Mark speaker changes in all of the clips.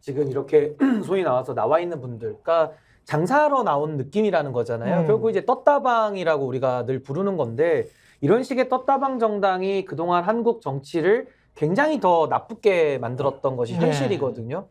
Speaker 1: 지금 이렇게 소위 나와 있는 분들, 그러니까 장사하러 나온 느낌이라는 거잖아요. 결국 이제 떴다방이라고 우리가 늘 부르는 건데 이런 식의 떴다방 정당이 그동안 한국 정치를 굉장히 더 나쁘게 만들었던 것이 현실이거든요.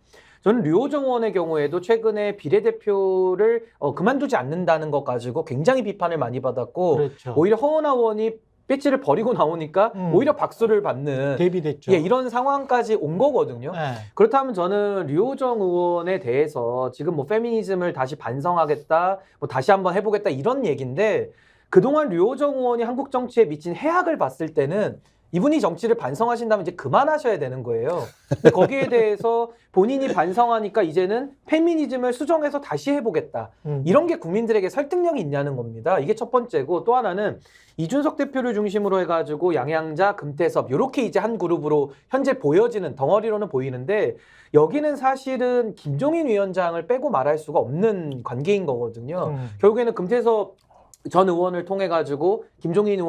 Speaker 1: 저는 류호정 의원의 경우에도 최근에 비례대표를 그만두지 않는다는 것 가지고 굉장히 비판을 많이 받았고
Speaker 2: 그렇죠.
Speaker 1: 오히려 허은하 의원이 배지를 버리고 나오니까 오히려 박수를 받는
Speaker 2: 대비됐죠.
Speaker 1: 예, 이런 상황까지 온 거거든요.
Speaker 2: 네.
Speaker 1: 그렇다면 저는 류호정 의원에 대해서 지금 뭐 페미니즘을 다시 반성하겠다, 뭐 다시 한번 해보겠다 이런 얘기인데 그동안 류호정 의원이 한국 정치에 미친 해악을 봤을 때는 이분이 정치를 반성하신다면 이제 그만하셔야 되는 거예요. 근데 거기에 대해서 본인이 반성하니까 이제는 페미니즘을 수정해서 다시 해보겠다. 이런 게 국민들에게 설득력이 있냐는 겁니다. 이게 첫 번째고 또 하나는 이준석 대표를 중심으로 해가지고 양양자, 금태섭 이렇게 이제 한 그룹으로 현재 보여지는 덩어리로는 보이는데 여기는 사실은 김종인 위원장을 빼고 말할 수가 없는 관계인 거거든요. 결국에는 금태섭 전 의원을 통해 가지고 김종인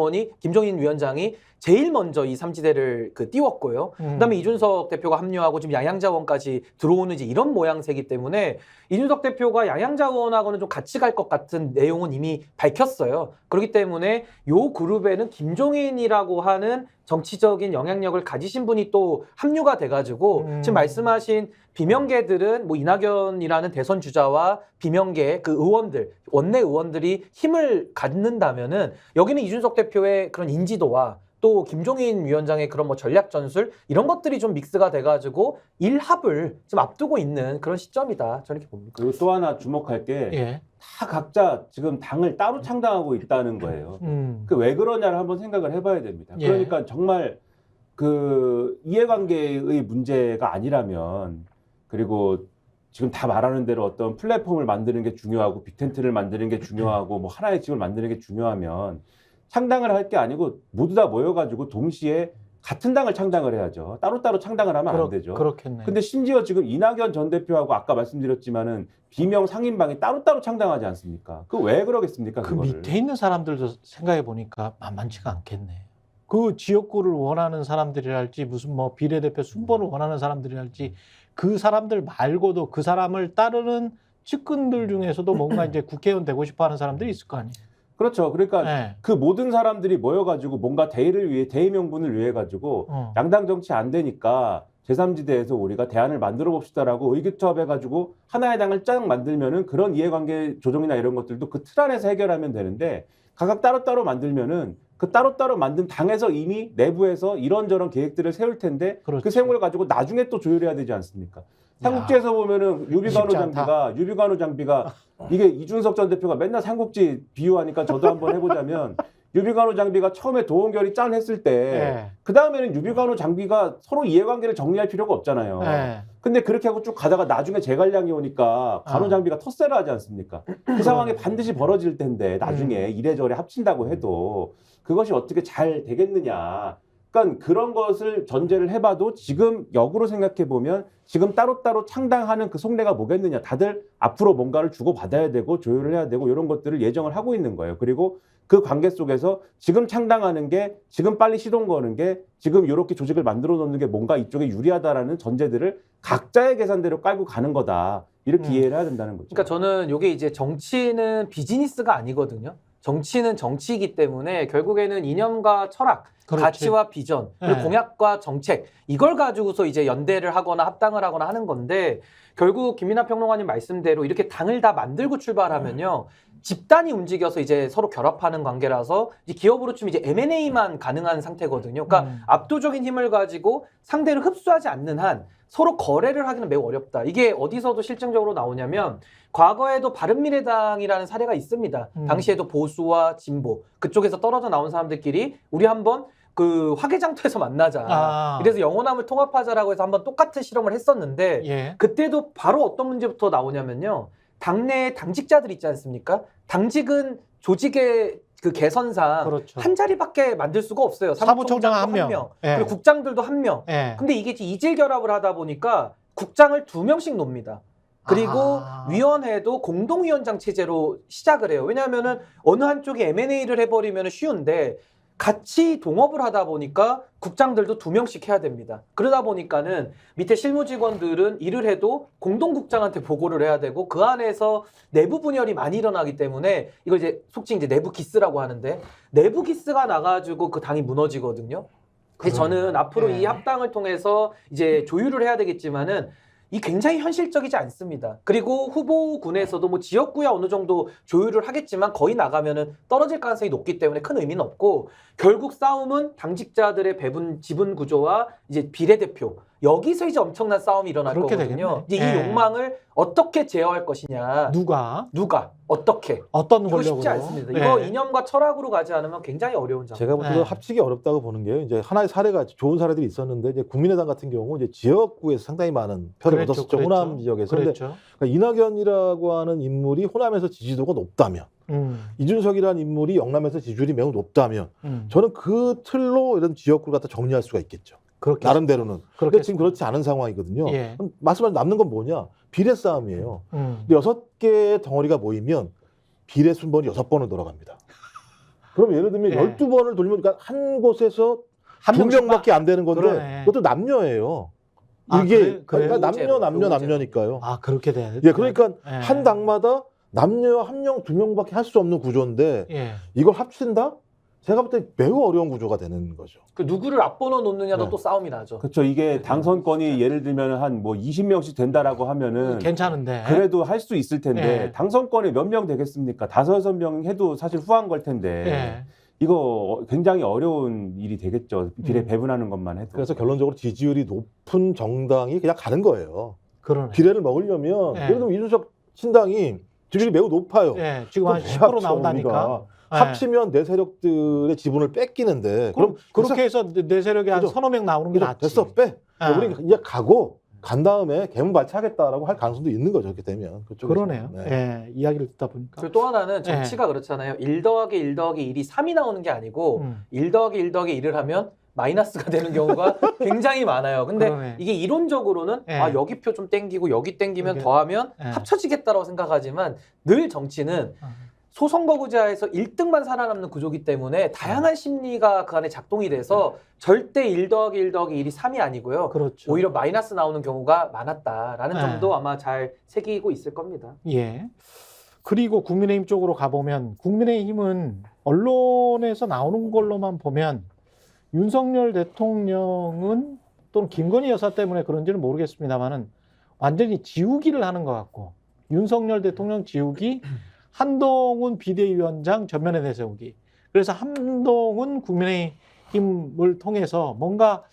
Speaker 1: 위원장이 제일 먼저 이 삼지대를 띄웠고요. 그다음에 이준석 대표가 합류하고 지금 양양자원까지 들어오는 이제 이런 모양새이기 때문에 이준석 대표가 양양자원하고는 좀 같이 갈 것 같은 내용은 이미 밝혔어요. 그렇기 때문에 요 그룹에는 김종인이라고 하는 정치적인 영향력을 가지신 분이 또 합류가 돼가지고 지금 말씀하신 비명계들은 뭐 이낙연이라는 대선 주자와 비명계 그 의원들, 원내 의원들이 힘을 갖는다면은 여기는 이준석 대표의 그런 인지도와 또 김종인 위원장의 그런 뭐 전략 전술 이런 것들이 좀 믹스가 돼가지고 일합을 좀 앞두고 있는 그런 시점이다. 저는 이렇게 봅니다.
Speaker 3: 그리고 또 하나 주목할 게 다 각자 지금 당을 따로 창당하고 있다는 거예요. 그 왜 그러냐를 한번 생각을 해봐야 됩니다. 그러니까 정말 그 이해관계의 문제가 아니라면 그리고 지금 다 말하는 대로 어떤 플랫폼을 만드는 게 중요하고 빅텐트를 만드는 게 중요하고 뭐 하나의 집을 만드는 게 중요하면 창당을 할 게 아니고 모두 다 모여가지고 동시에 같은 당을 창당을 해야죠. 따로따로 창당을 하면 안 되죠.
Speaker 2: 그렇겠네요.
Speaker 3: 근데 심지어 지금 이낙연 전 대표하고 아까 말씀드렸지만은 비명 상임방이 따로따로 창당하지 않습니까? 그 왜 그러겠습니까?
Speaker 2: 그
Speaker 3: 그거를.
Speaker 2: 밑에 있는 사람들도 생각해 보니까 만만치가 않겠네. 그 지역구를 원하는 사람들이랄지 무슨 뭐 비례대표 순번을 원하는 사람들이랄지 그 사람들 말고도 그 사람을 따르는 측근들 중에서도 뭔가 이제 국회의원 되고 싶어 하는 사람들이 있을 거 아니에요.
Speaker 3: 그렇죠. 그러니까 그 모든 사람들이 모여가지고 뭔가 대의를 위해, 대의 명분을 위해 가지고 양당 정치 안 되니까 제3지대에서 우리가 대안을 만들어 봅시다라고 의기투합해가지고 하나의 당을 쫙 만들면은 그런 이해관계 조정이나 이런 것들도 그 틀 안에서 해결하면 되는데 각각 따로따로 만들면은 그 따로따로 만든 당에서 이미 내부에서 이런저런 계획들을 세울 텐데 그 세운 걸 가지고 나중에 또 조율해야 되지 않습니까? 삼국지에서 보면은 유비관우 장비가 이게 이준석 전 대표가 맨날 삼국지 비유하니까 저도 한번 해보자면 유비관우 장비가 처음에 도원결이 짠 했을 때 그 다음에는 유비관우 장비가 서로 이해관계를 정리할 필요가 없잖아요. 근데 그렇게 하고 쭉 가다가 나중에 제갈량이 오니까 관우 장비가 텃세를 하지 않습니까? 그 상황이 반드시 벌어질 텐데 나중에 이래저래 합친다고 해도 그것이 어떻게 잘 되겠느냐. 그러니까 그런 것을 전제를 해봐도 지금 역으로 생각해 보면 지금 따로따로 창당하는 그 속내가 뭐겠느냐. 다들 앞으로 뭔가를 주고받아야 되고 조율을 해야 되고 이런 것들을 예정을 하고 있는 거예요. 그리고 그 관계 속에서 지금 창당하는 게 지금 빨리 시동 거는 게 지금 이렇게 조직을 만들어 놓는 게 뭔가 이쪽에 유리하다라는 전제들을 각자의 계산대로 깔고 가는 거다. 이렇게 이해를 해야 된다는 거죠.
Speaker 1: 그러니까 저는 이게 이제 정치는 비즈니스가 아니거든요. 정치는 정치이기 때문에 결국에는 이념과 철학, 가치와 비전, 그리고 공약과 정책 이걸 가지고서 이제 연대를 하거나 합당을 하거나 하는 건데 결국 김민하 평론가님 말씀대로 이렇게 당을 다 만들고 출발하면요. 집단이 움직여서 이제 서로 결합하는 관계라서 이제 기업으로 치면 이제 M&A만 가능한 상태거든요. 그러니까 압도적인 힘을 가지고 상대를 흡수하지 않는 한 서로 거래를 하기는 매우 어렵다. 이게 어디서도 실증적으로 나오냐면 과거에도 바른미래당이라는 사례가 있습니다. 당시에도 보수와 진보 그쪽에서 떨어져 나온 사람들끼리 우리 한번 그 화개장터에서 만나자. 그래서 영호남을 통합하자라고 해서 한번 똑같은 실험을 했었는데 그때도 바로 어떤 문제부터 나오냐면요. 당내에 당직자들 있지 않습니까? 당직은 조직의 그 개선상 한 자리밖에 만들 수가 없어요.
Speaker 2: 사무총장 한 명.
Speaker 1: 그리고 국장들도 한 명. 근데 이게 이질 결합을 하다 보니까 국장을 2명씩 놉니다. 그리고 위원회도 공동위원장 체제로 시작을 해요. 왜냐하면은 어느 한쪽이 M&A를 해버리면 쉬운데 같이 동업을 하다 보니까 국장들도 2명씩 해야 됩니다. 그러다 보니까는 밑에 실무 직원들은 일을 해도 공동국장한테 보고를 해야 되고 그 안에서 내부 분열이 많이 일어나기 때문에 이걸 이제 속칭 이제 내부 기스라고 하는데 내부 기스가 나가지고 그 당이 무너지거든요. 그래서 저는 앞으로 이 합당을 통해서 이제 조율을 해야 되겠지만은 이 굉장히 현실적이지 않습니다. 그리고 후보군에서도 뭐 지역구야 어느 정도 조율을 하겠지만 거의 나가면은 떨어질 가능성이 높기 때문에 큰 의미는 없고 결국 싸움은 당직자들의 배분 지분 구조와 이제 비례대표 여기서 이제 엄청난 싸움이 일어날
Speaker 2: 그렇게
Speaker 1: 거거든요.
Speaker 2: 되겠네.
Speaker 1: 이제 이 욕망을 어떻게 제어할 것이냐.
Speaker 2: 누가
Speaker 1: 어떻게
Speaker 2: 어떤
Speaker 1: 이거
Speaker 2: 권력으로
Speaker 1: 쉽지 않습니다.
Speaker 2: 네.
Speaker 1: 이거 이념과 철학으로 가지 않으면 굉장히 어려운 작업.
Speaker 4: 제가 볼 때도
Speaker 2: 네.
Speaker 4: 합치기 어렵다고 보는 게요. 이제 하나의 사례가 좋은 사례들이 있었는데 이제 국민의당 같은 경우 이제 지역구에서 상당히 많은 표를
Speaker 2: 그랬죠,
Speaker 4: 얻었었죠.
Speaker 2: 그랬죠.
Speaker 4: 호남 지역에서. 근데
Speaker 2: 그렇죠.
Speaker 4: 그러니까 이낙연이라고 하는 인물이 호남에서 지지도가 높다면 이준석이라는 인물이 영남에서 지지율이 매우 높다면 저는 그 틀로 이런 지역구를 갖다 정리할 수가 있겠죠.
Speaker 2: 그렇게
Speaker 4: 나름대로는. 근데
Speaker 2: 그렇게
Speaker 4: 지금 그렇지 않은 상황이거든요.
Speaker 2: 예.
Speaker 4: 그럼 말씀하신 남는 건 뭐냐? 비례 싸움이에요.
Speaker 2: 음.
Speaker 4: 근데 6개의 덩어리가 모이면 비례 순번이 6번을 돌아갑니다. 그럼 예를 들면
Speaker 2: 예.
Speaker 4: 12번을 돌리면 그러니까 한 곳에서
Speaker 2: 한
Speaker 4: 두
Speaker 2: 명씩만-
Speaker 4: 명밖에 안 되는 건데
Speaker 2: 그러네.
Speaker 4: 그것도 남녀예요.
Speaker 2: 아,
Speaker 4: 이게
Speaker 2: 그래요?
Speaker 4: 그러니까
Speaker 1: 그래요?
Speaker 4: 남녀니까요.
Speaker 2: 아 그렇게 돼야 돼.
Speaker 4: 예, 그러니까
Speaker 2: 예.
Speaker 4: 한 당마다 남녀 한 명, 2명밖에 할 수 없는 구조인데
Speaker 2: 예.
Speaker 4: 이걸 합친다? 제가 볼 때 매우 어려운 구조가 되는 거죠.
Speaker 1: 그 누구를 앞번호 놓느냐도
Speaker 4: 네.
Speaker 1: 또 싸움이 나죠.
Speaker 3: 그렇죠. 이게 당선권이 예를 들면 한 뭐 20명씩 된다라고 하면은
Speaker 2: 괜찮은데.
Speaker 3: 그래도 할 수 있을 텐데
Speaker 2: 예.
Speaker 3: 당선권이 몇 명 되겠습니까? 5-6명 해도 사실 후한 걸 텐데
Speaker 2: 예.
Speaker 3: 이거 굉장히 어려운 일이 되겠죠. 비례 배분하는 것만 해도.
Speaker 4: 그래서 결론적으로 지지율이 높은 정당이 그냥 가는 거예요.
Speaker 2: 그러네.
Speaker 4: 비례를 먹으려면
Speaker 2: 예.
Speaker 4: 예를 들면 이준석 신당이 지지율이 매우 높아요.
Speaker 2: 예. 지금 한
Speaker 4: 그럼
Speaker 2: 10%
Speaker 4: 합쳐,
Speaker 2: 나온다니까.
Speaker 4: 우리가.
Speaker 2: 예.
Speaker 4: 합치면 내 세력들의 지분을 뺏기는데
Speaker 2: 그럼 그렇게 해서 내 세력이 한
Speaker 4: 그죠?
Speaker 2: 서너 명 나오는 게 낫지.
Speaker 4: 됐어 빼.
Speaker 2: 아.
Speaker 4: 우리 이제 가고 간 다음에 개문 발차하겠다라고 할 가능성도 있는 거죠. 그렇게 되면. 그쪽에서.
Speaker 2: 그러네요.
Speaker 4: 네.
Speaker 2: 예. 이야기를 듣다 보니까.
Speaker 1: 그리고 또 하나는 정치가 그렇잖아요. 1 더하기 1 더하기 1이 3이 나오는 게 아니고 1 더하기 1 더하기 1을 하면 마이너스가 되는 경우가 굉장히 많아요. 근데
Speaker 2: 그러네.
Speaker 1: 이게 이론적으로는
Speaker 2: 예.
Speaker 1: 아 여기 표 좀 땡기고 여기 땡기면
Speaker 2: 이게-
Speaker 1: 더하면
Speaker 2: 예.
Speaker 1: 합쳐지겠다라고 생각하지만 늘 정치는 소선거구제에서 1등만 살아남는 구조기 때문에 다양한 심리가 그 안에 작동이 돼서 절대 1 더하기 1 더하기 1이 3이 아니고요.
Speaker 2: 그렇죠.
Speaker 1: 오히려 마이너스 나오는 경우가 많았다라는
Speaker 2: 네.
Speaker 1: 점도 아마 잘 새기고 있을 겁니다.
Speaker 2: 예. 그리고 국민의힘 쪽으로 가보면 국민의힘은 언론에서 나오는 걸로만 보면 윤석열 대통령은 또는 김건희 여사 때문에 그런지는 모르겠습니다만은 완전히 지우기를 하는 것 같고 윤석열 대통령 지우기, 한동훈 비대위원장 전면에 내세우기. 그래서 한동훈 국민의힘을 통해서 뭔가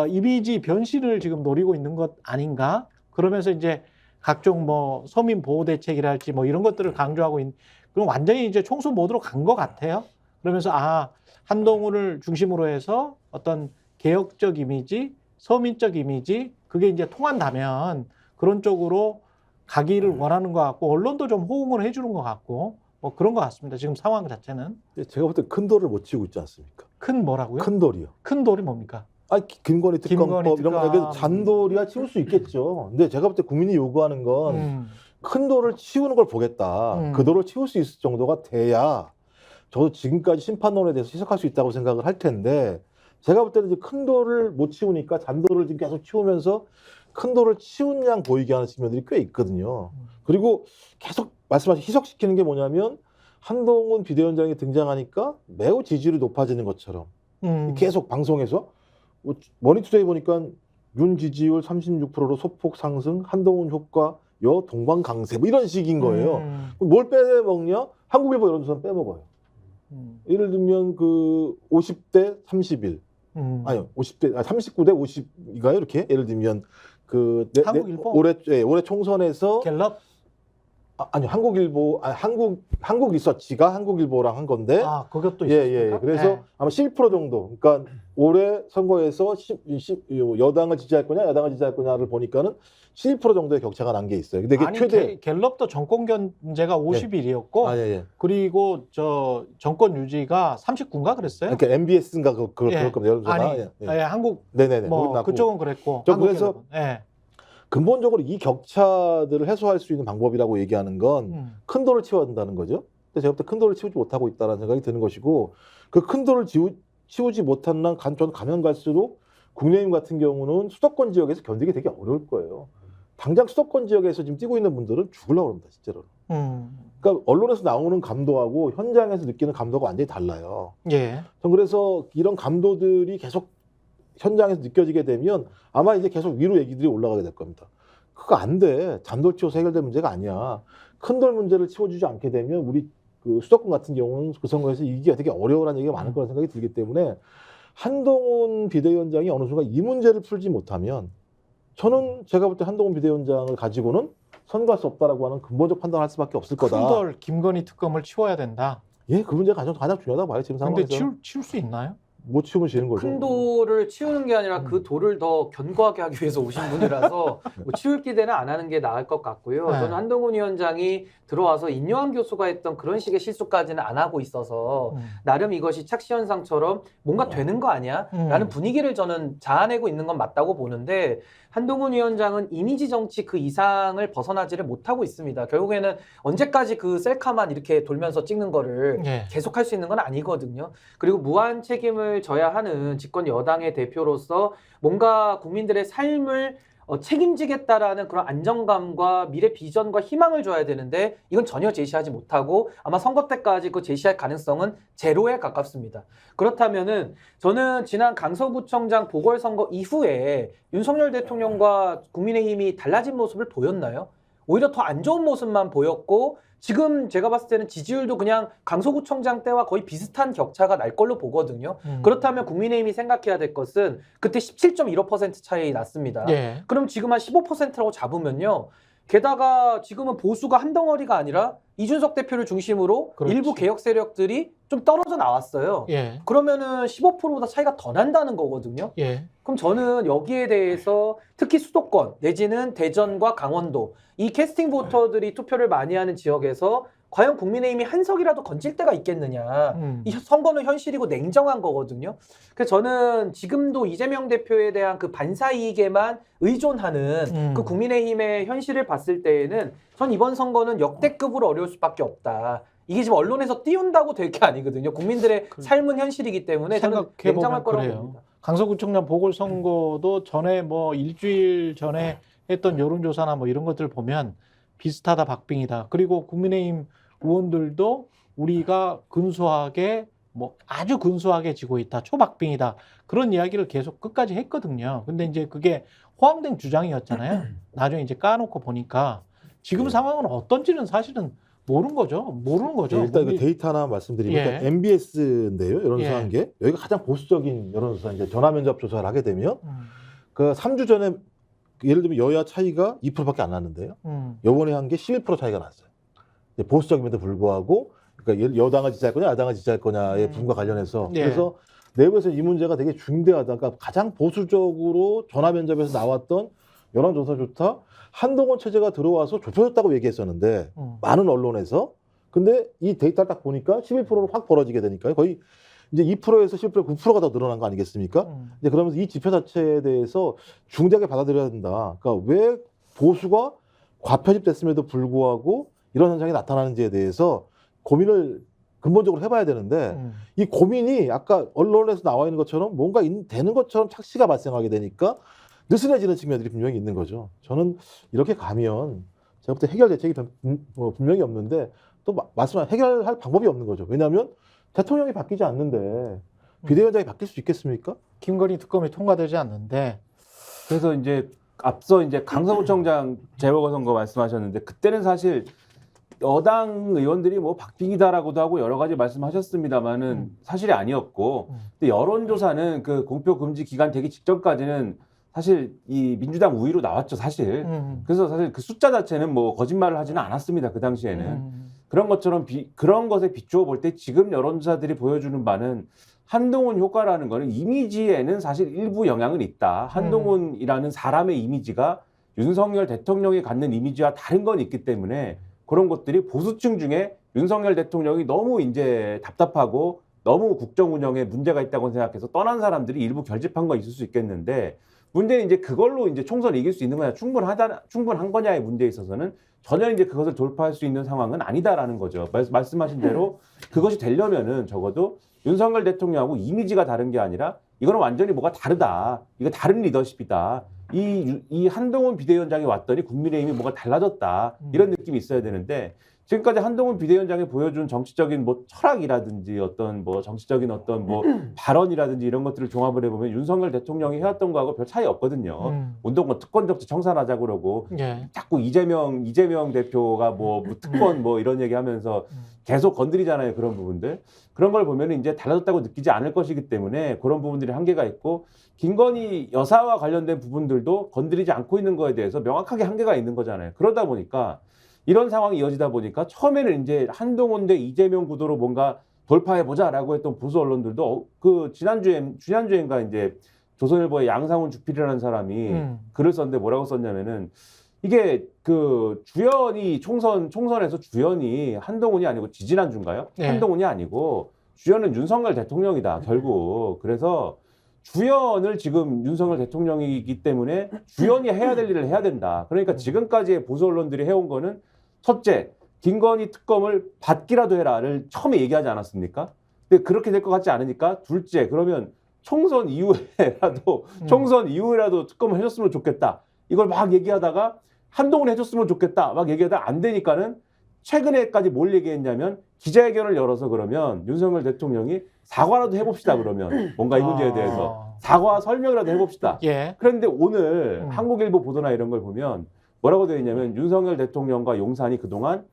Speaker 2: 이미지 변신을 지금 노리고 있는 것 아닌가? 그러면서 이제 각종 뭐 서민 보호 대책이랄지 뭐 이런 것들을 강조하고 있는 그럼 완전히 이제 총수 모드로 간 것 같아요. 그러면서 한동훈을 중심으로 해서 어떤 개혁적 이미지, 서민적 이미지 그게 이제 통한다면 그런 쪽으로 가기를 원하는 것 같고 언론도 좀 호응을 해주는 것 같고 뭐 그런 것 같습니다. 지금 상황 자체는
Speaker 4: 제가 볼 때 큰 돌을 못 치고 있지 않습니까?
Speaker 2: 큰 뭐라고요?
Speaker 4: 큰 돌이요.
Speaker 2: 큰 돌이 뭡니까?
Speaker 4: 김건희 특검법
Speaker 2: 김건희
Speaker 4: 이런 거
Speaker 2: 특검.
Speaker 4: 그래도 잔돌이야 치울 수 있겠죠. 근데 제가 볼 때 국민이 요구하는 건 큰 돌을 치우는 걸 보겠다. 그 돌을 치울 수 있을 정도가 돼야 저도 지금까지 심판론에 대해서 해석할 수 있다고 생각을 할 텐데 제가 볼 때는 이제 큰 돌을 못 치우니까 잔돌을 지금 계속 치우면서 큰 돌을 치운 양 보이게 하는 측면들이 꽤 있거든요. 그리고 계속 말씀하신 희석시키는 게 뭐냐면 한동훈 비대위원장이 등장하니까 매우 지지율이 높아지는 것처럼 계속 방송에서 머니투데이 보니까 윤 지지율 36%로 소폭 상승, 한동훈 효과 여 동방 강세 뭐 이런 식인 거예요. 뭘 빼먹냐? 한국일보 여론조사는 빼먹어요. 예를 들면 그 50대 31 아니요 50대 39대 50이가요 이렇게 예를 들면 그
Speaker 2: 한국일보?
Speaker 4: 올해 총선에서
Speaker 2: 갤럽?
Speaker 4: 아니요 한국일보 한국 리서치가 한국일보랑 한 건데
Speaker 2: 그것도
Speaker 4: 예.
Speaker 2: 있습니까?
Speaker 4: 그래서
Speaker 2: 네.
Speaker 4: 아마 11% 정도. 그러니까 올해 선거에서 여당을 지지할 거냐, 야당을 지지할 거냐를 보니까는 11% 정도의 격차가 난 게 있어요. 근데 이게
Speaker 2: 아니
Speaker 4: 최대.
Speaker 2: 갤럽도 정권 견제가 51이었고
Speaker 4: 예.
Speaker 2: 그리고 저 정권 유지가 39인가 그랬어요?
Speaker 4: 그러니까 MBS인가 그럴
Speaker 2: 예.
Speaker 4: 겁니다. 여론조사.
Speaker 2: 아니,
Speaker 4: 예.
Speaker 2: 한국
Speaker 4: 네네네.
Speaker 2: 뭐
Speaker 4: 거기 나고.
Speaker 2: 그쪽은 그랬고
Speaker 4: 저
Speaker 2: 한국
Speaker 4: 그래서
Speaker 2: 갤럽은. 예.
Speaker 4: 근본적으로 이 격차들을 해소할 수 있는 방법이라고 얘기하는 건 큰 돌을 치워야 된다는 거죠. 근데 제가 볼 때 큰 돌을 치우지 못하고 있다는 생각이 드는 것이고 그 큰 돌을 치우지 못한 한 저는 가면 갈수록 국민의힘 같은 경우는 수도권 지역에서 견디기 되게 어려울 거예요. 당장 수도권 지역에서 지금 뛰고 있는 분들은 죽으려고 합니다, 진짜로. 그러니까 언론에서 나오는 감도하고 현장에서 느끼는 감도가 완전히 달라요.
Speaker 2: 예.
Speaker 4: 전 그래서 이런 감도들이 계속 현장에서 느껴지게 되면 아마 이제 계속 위로 얘기들이 올라가게 될 겁니다. 그거 안 돼. 잔돌 치워서 해결될 문제가 아니야. 큰 돌 문제를 치워주지 않게 되면 우리 그 수도권 같은 경우는 그 선거에서 이기기가 되게 어려워라는 얘기가 많을 거라는 생각이 들기 때문에 한동훈 비대위원장이 어느 순간 이 문제를 풀지 못하면 저는 제가 볼 때 한동훈 비대위원장을 가지고는 선거할 수 없다라고 하는 근본적 판단을 할 수밖에 없을 거다.
Speaker 2: 큰돌 김건희 특검을 치워야 된다.
Speaker 4: 예, 그 문제가 가장 중요하다고 봐요. 지금
Speaker 2: 근데
Speaker 4: 상황에서.
Speaker 2: 치울 수 있나요?
Speaker 4: 못 치우면 지는 거죠.
Speaker 1: 큰 돌을 치우는 게 아니라 그 돌을 더 견고하게 하기 위해서 오신 분이라서 뭐 치울 기대는 안 하는 게 나을 것 같고요.
Speaker 2: 네.
Speaker 1: 저는 한동훈 위원장이 들어와서 인요한 교수가 했던 그런 식의 실수까지는 안 하고 있어서 나름 이것이 착시현상처럼 뭔가 되는 거 아니야? 라는 분위기를 저는 자아내고 있는 건 맞다고 보는데 한동훈 위원장은 이미지 정치 그 이상을 벗어나지를 못하고 있습니다. 결국에는 언제까지 그 셀카만 이렇게 돌면서 찍는 거를
Speaker 2: 예.
Speaker 1: 계속할 수 있는 건 아니거든요. 그리고 무한 책임을 져야 하는 집권 여당의 대표로서 뭔가 국민들의 삶을 책임지겠다라는 그런 안정감과 미래 비전과 희망을 줘야 되는데 이건 전혀 제시하지 못하고 아마 선거 때까지 그 제시할 가능성은 제로에 가깝습니다. 그렇다면은 저는 지난 강서구청장 보궐선거 이후에 윤석열 대통령과 국민의힘이 달라진 모습을 보였나요? 오히려 더 안 좋은 모습만 보였고 지금 제가 봤을 때는 지지율도 그냥 강서구청장 때와 거의 비슷한 격차가 날 걸로 보거든요. 그렇다면 국민의힘이 생각해야 될 것은 그때 17.15% 차이 났습니다.
Speaker 2: 예.
Speaker 1: 그럼 지금 한 15%라고 잡으면요. 게다가 지금은 보수가 한 덩어리가 아니라 이준석 대표를 중심으로
Speaker 2: 그렇지.
Speaker 1: 일부 개혁 세력들이 좀 떨어져 나왔어요.
Speaker 2: 예.
Speaker 1: 그러면은 15%보다 차이가 더 난다는 거거든요.
Speaker 2: 예.
Speaker 1: 그럼 저는 여기에 대해서 특히 수도권 내지는 대전과 강원도 이 캐스팅 보터들이 투표를 많이 하는 지역에서 과연 국민의힘이 한 석이라도 건질 때가 있겠느냐. 이 선거는 현실이고 냉정한 거거든요. 그래서 저는 지금도 이재명 대표에 대한 그 반사이익에만 의존하는 그 국민의힘의 현실을 봤을 때에는 전 이번 선거는 역대급으로 어려울 수밖에 없다. 이게 지금 언론에서 띄운다고 될 게 아니거든요. 국민들의 삶은 현실이기 때문에 저는 냉정할 거라고
Speaker 2: 그래요.
Speaker 1: 봅니다.
Speaker 2: 강서구청장 보궐선거도 전에 뭐 일주일 전에 했던 여론조사나 뭐 이런 것들 보면 비슷하다, 박빙이다. 그리고 국민의힘 의원들도 우리가 근소하게 뭐 아주 근소하게 지고 있다, 초박빙이다. 그런 이야기를 계속 끝까지 했거든요. 근데 이제 그게 호황된 주장이었잖아요. 나중에 이제 까놓고 보니까 지금 상황은 어떤지는 사실은 모르는 거죠.
Speaker 4: 네, 일단 그 데이터 하나 말씀드리면
Speaker 2: 예.
Speaker 4: MBS인데요. 여론조사한
Speaker 2: 예.
Speaker 4: 게 여기가 가장 보수적인 여론조사 이제 전화 면접 조사를 하게 되면 그 3주 전에 예를 들면 여야 차이가 2%밖에 안 났는데요. 요번에 한 게 11% 차이가 났어요. 보수적임에도 불구하고 그러니까 여당을 지지할 거냐 야당을 지지할 거냐의 부분과 관련해서
Speaker 2: 예.
Speaker 4: 그래서 내부에서 이 문제가 되게 중대하다. 그러니까 가장 보수적으로 전화 면접에서 나왔던 여론조사조차 한동훈 체제가 들어와서 좁혀졌다고 얘기했었는데 많은 언론에서 근데 이 데이터를 딱 보니까 11%로 확 벌어지게 되니까요. 거의 이제 2%에서 10% 9%가 더 늘어난 거 아니겠습니까? 이제 그러면서 이 지표 자체에 대해서 중대하게 받아들여야 된다. 그러니까 왜 보수가 과편집됐음에도 불구하고 이런 현상이 나타나는지에 대해서 고민을 근본적으로 해봐야 되는데 이 고민이 아까 언론에서 나와 있는 것처럼 뭔가 되는 것처럼 착시가 발생하게 되니까 느슨해지는 측면들이 분명히 있는 거죠. 저는 이렇게 가면 제가 볼 때 해결 대책이 분명히 없는데 또 말씀하신 해결할 방법이 없는 거죠. 왜냐하면 대통령이 바뀌지 않는데 비대위원장이 바뀔 수 있겠습니까?
Speaker 2: 김건희 특검이 통과되지 않는데
Speaker 3: 그래서 이제 앞서 이제 강서구청장 재보궐선거 말씀하셨는데 그때는 사실 여당 의원들이 뭐 박빙이다라고도 하고 여러 가지 말씀하셨습니다만은 사실이 아니었고 근데 여론조사는 그 공표 금지 기간 되기 직전까지는 사실 이 민주당 우위로 나왔죠 사실. 그래서 사실 그 숫자 자체는 뭐 거짓말을 하지는 않았습니다 그 당시에는. 그런 것처럼 그런 것에 비추어 볼 때 지금 여론조사들이 보여주는 바는 한동훈 효과라는 거는 이미지에는 사실 일부 영향은 있다. 한동훈이라는 사람의 이미지가 윤석열 대통령이 갖는 이미지와 다른 건 있기 때문에 그런 것들이 보수층 중에 윤석열 대통령이 너무 이제 답답하고 너무 국정 운영에 문제가 있다고 생각해서 떠난 사람들이 일부 결집한 건 있을 수 있겠는데 문제는 이제 그걸로 이제 총선을 이길 수 있는 거냐, 충분한 거냐의 문제에 있어서는 전혀 이제 그것을 돌파할 수 있는 상황은 아니다라는 거죠. 말씀하신 대로 그것이 되려면은 적어도 윤석열 대통령하고 이미지가 다른 게 아니라 이거는 완전히 뭐가 다르다. 이거 다른 리더십이다. 이 한동훈 비대위원장이 왔더니 국민의힘이 뭐가 달라졌다. 이런 느낌이 있어야 되는데 지금까지 한동훈 비대위원장이 보여준 정치적인 뭐 철학이라든지 어떤 뭐 정치적인 어떤 뭐 발언이라든지 이런 것들을 종합을 해보면 윤석열 대통령이 해왔던 거하고 별 차이 없거든요. 운동권 특권 정치 청산하자 그러고
Speaker 2: 예.
Speaker 3: 자꾸 이재명 대표가 뭐 특권 뭐 이런 얘기하면서 계속 건드리잖아요. 그런 부분들. 그런 걸 보면 이제 달라졌다고 느끼지 않을 것이기 때문에 그런 부분들이 한계가 있고 김건희 여사와 관련된 부분들도 건드리지 않고 있는 거에 대해서 명확하게 한계가 있는 거잖아요. 그러다 보니까 이런 상황이 이어지다 보니까 처음에는 이제 한동훈 대 이재명 구도로 뭔가 돌파해보자라고 했던 보수 언론들도 그 지난주엔가 이제 조선일보의 양상훈 주필이라는 사람이 글을 썼는데 뭐라고 썼냐면은 이게 그 주연이 총선에서 주연이 한동훈이 아니고 지지난주인가요?
Speaker 2: 네.
Speaker 3: 한동훈이 아니고 주연은 윤석열 대통령이다 결국. 그래서 주연을 지금 윤석열 대통령이기 때문에 주연이 해야 될 일을 해야 된다. 그러니까 지금까지의 보수 언론들이 해온 거는 첫째, 김건희 특검을 받기라도 해라를 처음에 얘기하지 않았습니까? 근데 그렇게 될 것 같지 않으니까 둘째, 그러면 총선 이후에라도 특검을 해줬으면 좋겠다. 이걸 막 얘기하다가 한동훈 해줬으면 좋겠다. 막 얘기하다가 안 되니까는 최근에까지 뭘 얘기했냐면 기자회견을 열어서 그러면 윤석열 대통령이 사과라도 해봅시다. 그러면 뭔가 이 문제에 대해서 사과 설명이라도 해봅시다.
Speaker 2: 예.
Speaker 3: 그런데 오늘 한국일보 보도나 이런 걸 보면 뭐라고 되어 있냐면 윤석열 대통령과 용산이 그동안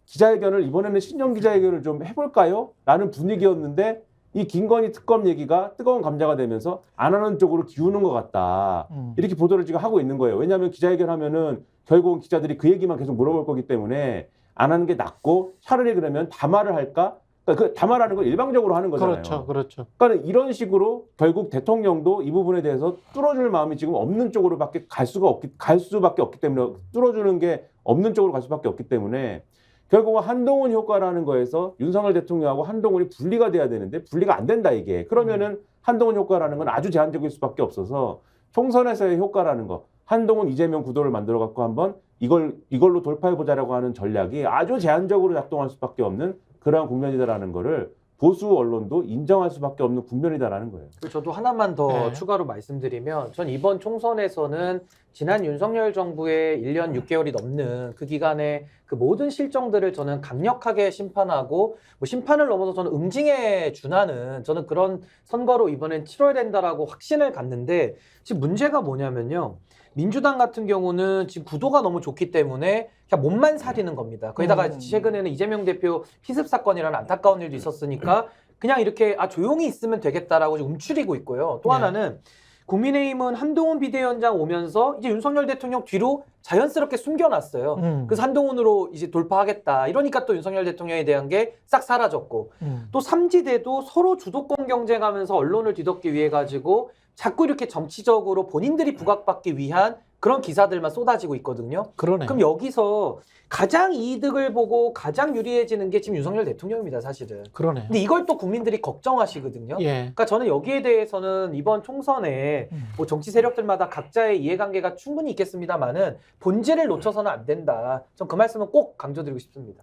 Speaker 3: 기자회견을 이번에는 신년 기자회견을 좀 해볼까요? 라는 분위기였는데 이 김건희 특검 얘기가 뜨거운 감자가 되면서 안 하는 쪽으로 기우는 것 같다. 이렇게 보도를 지금 하고 있는 거예요. 왜냐하면 기자회견 하면은 결국은 기자들이 그 얘기만 계속 물어볼 거기 때문에 안 하는 게 낫고 차라리 그러면 담화를 할까? 그러니까 그 담화라는 건 일방적으로 하는 거잖아요.
Speaker 2: 그렇죠, 그렇죠.
Speaker 3: 그러니까 이런 식으로 결국 대통령도 이 부분에 대해서 뚫어줄 마음이 지금 없는 쪽으로밖에 갈 수밖에 없기 때문에 뚫어주는 게 없는 쪽으로 갈 수밖에 없기 때문에 결국은 한동훈 효과라는 거에서 윤석열 대통령하고 한동훈이 분리가 돼야 되는데 분리가 안 된다 이게. 그러면은 한동훈 효과라는 건 아주 제한적일 수밖에 없어서 총선에서의 효과라는 거. 한동훈 이재명 구도를 만들어 갖고 한번 이걸로 돌파해 보자라고 하는 전략이 아주 제한적으로 작동할 수밖에 없는 그러한 국면이다라는 거를 보수 언론도 인정할 수밖에 없는 국면이다라는 거예요.
Speaker 1: 저도 하나만 더
Speaker 2: 네.
Speaker 1: 추가로 말씀드리면 전 이번 총선에서는 지난 윤석열 정부의 1년 6개월이 넘는 그 기간에 그 모든 실정들을 저는 강력하게 심판하고 뭐 심판을 넘어서 저는 응징에 준하는 저는 그런 선거로 이번엔 치러야 된다라고 확신을 갖는데 지금 문제가 뭐냐면요. 민주당 같은 경우는 지금 구도가 너무 좋기 때문에 그냥 몸만 사리는 겁니다. 거기다가 최근에는 이재명 대표 피습 사건이라는 안타까운 일도 있었으니까 그냥 이렇게 조용히 있으면 되겠다라고 지금 움츠리고 있고요. 또 하나는 국민의힘은 한동훈 비대위원장 오면서 이제 윤석열 대통령 뒤로 자연스럽게 숨겨놨어요. 그래서 한동훈으로 이제 돌파하겠다. 이러니까 또 윤석열 대통령에 대한 게 싹 사라졌고 또 삼지대도 서로 주도권 경쟁하면서 언론을 뒤덮기 위해 가지고 자꾸 이렇게 정치적으로 본인들이 부각받기 위한 그런 기사들만 쏟아지고 있거든요.
Speaker 2: 그러네.
Speaker 1: 그럼 여기서 가장 이득을 보고 가장 유리해지는 게 지금 윤석열 대통령입니다, 사실은.
Speaker 2: 그러네.
Speaker 1: 근데 이걸 또 국민들이 걱정하시거든요.
Speaker 2: 예.
Speaker 1: 그러니까 저는 여기에 대해서는 이번 총선에 뭐 정치 세력들마다 각자의 이해관계가 충분히 있겠습니다만은 본질을 놓쳐서는 안 된다. 전 그 말씀은 꼭 강조드리고 싶습니다.